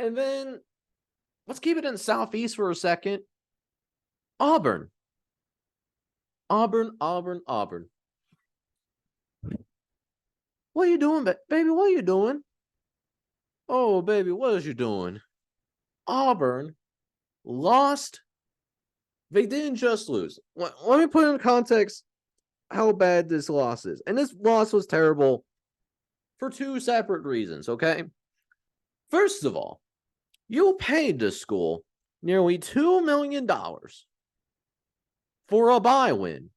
And then let's keep it in the Southeast for a second. Auburn. Auburn. What are you doing, baby? What are you doing? Oh, baby, what is you doing? Auburn lost. They didn't just lose. Let me put in context how bad this loss is. And this loss was terrible for two separate reasons, okay? First of all, you paid this school nearly $2 million for a bye win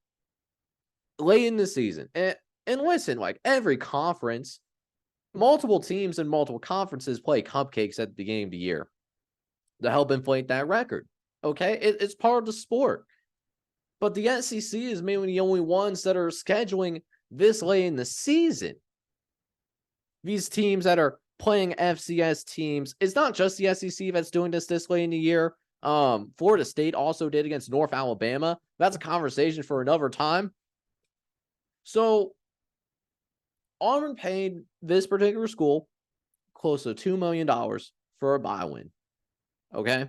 late in the season. And listen, like every conference, multiple teams in multiple conferences play cupcakes at the beginning of the year to help inflate that record. Okay, it's part of the sport. But the SEC is maybe the only ones that are scheduling this late in the season. These teams that are playing FCS teams, it's not just the SEC that's doing this late in the year. Florida State also did against North Alabama. That's a conversation for another time. So Auburn paid this particular school close to $2 million for a bye win. Okay.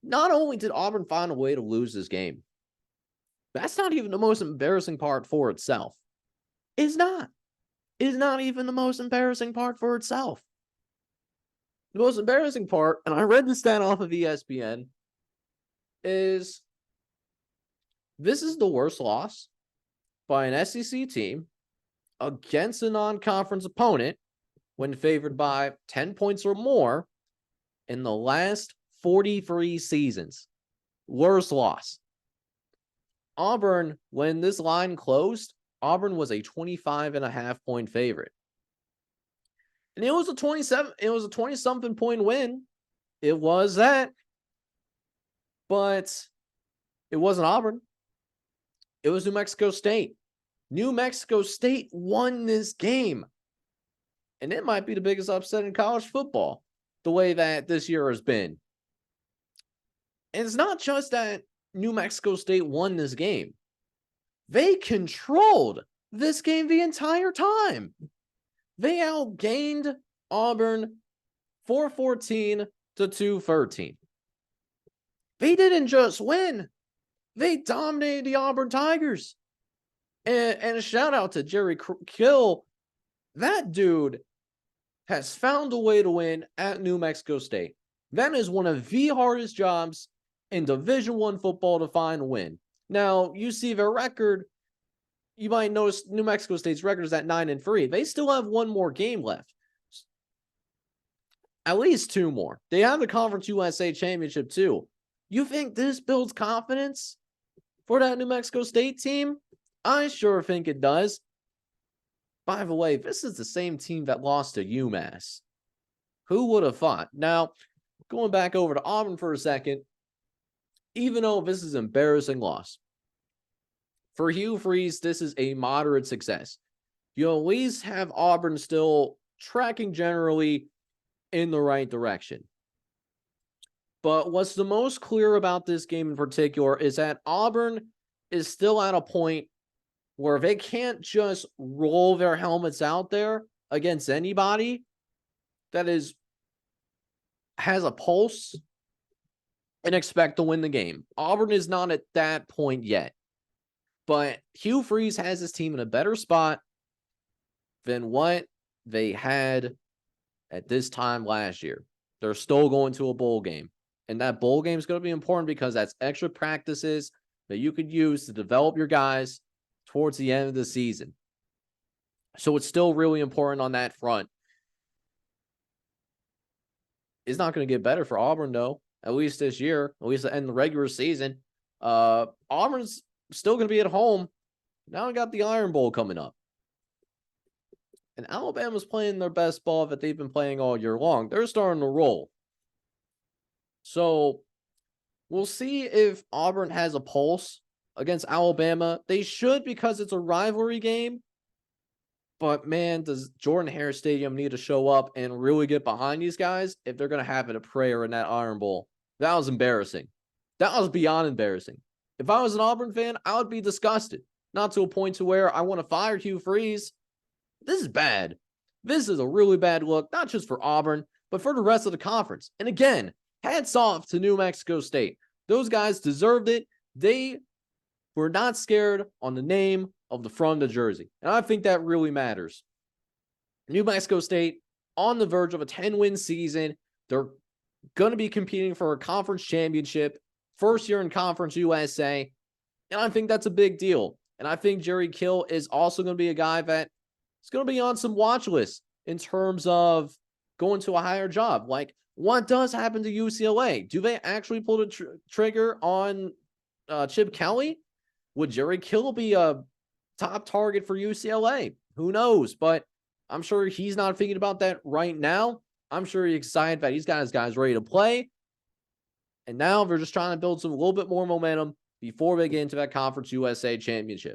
Not only did Auburn find a way to lose this game, that's not even the most embarrassing part for itself. It's not. It's not even the most embarrassing part for itself. The most embarrassing part, and I read this stat off of ESPN, is this is the worst loss by an SEC team against a non-conference opponent when favored by 10 points or more in the last 43 seasons. Worst loss. Auburn, when this line closed, Auburn was a 25.5 point favorite. And it was a 20-something point win. It was that. But it wasn't Auburn. It was New Mexico State. New Mexico State won this game. And it might be the biggest upset in college football, the way that this year has been. And it's not just that New Mexico State won this game. They controlled this game the entire time. They outgained Auburn 414 to 213. They didn't just win. They dominated the Auburn Tigers. And a shout out to Jerry Kill. That dude has found a way to win at New Mexico State. That is one of the hardest jobs in Division I football to find a win. Now, you see their record. You might notice New Mexico State's record is at 9-3. They still have one more game left. At least two more. They have the Conference USA Championship too. You think this builds confidence for that New Mexico State team? I sure think it does. By the way, this is the same team that lost to UMass. Who would have thought? Now, going back over to Auburn for a second, even though this is an embarrassing loss, for Hugh Freeze, this is a moderate success. You at least have Auburn still tracking generally in the right direction. But what's the most clear about this game in particular is that Auburn is still at a point where they can't just roll their helmets out there against anybody that has a pulse and expect to win the game. Auburn is not at that point yet. But Hugh Freeze has his team in a better spot than what they had at this time last year. They're still going to a bowl game. And that bowl game is going to be important because that's extra practices that you could use to develop your guys towards the end of the season. So it's still really important on that front. It's not going to get better for Auburn, though, at least this year, at least in the regular season. Auburn's still going to be at home. Now we got the Iron Bowl coming up. And Alabama's playing their best ball that they've been playing all year long. They're starting to roll. So we'll see if Auburn has a pulse against Alabama. They should because it's a rivalry game. But, man, does Jordan Hare Stadium need to show up and really get behind these guys if they're going to have it a prayer in that Iron Bowl? That was embarrassing. That was beyond embarrassing. If I was an Auburn fan, I would be disgusted. Not to a point to where I want to fire Hugh Freeze. This is bad. This is a really bad look, not just for Auburn, but for the rest of the conference. And again, hats off to New Mexico State. Those guys deserved it. They were not scared on the name of the front of the jersey. And I think that really matters. New Mexico State on the verge of a 10-win season. They're going to be competing for a conference championship, first year in Conference USA. And I think that's a big deal. And I think Jerry Kill is also going to be a guy that is going to be on some watch lists in terms of going to a higher job. Like, what does happen to UCLA? Do they actually pull the trigger on Chip Kelly? Would Jerry Kill be a top target for UCLA? Who knows? But I'm sure he's not thinking about that right now. I'm sure he's excited that he's got his guys ready to play. And now they're just trying to build some a little bit more momentum before they get into that Conference USA championship.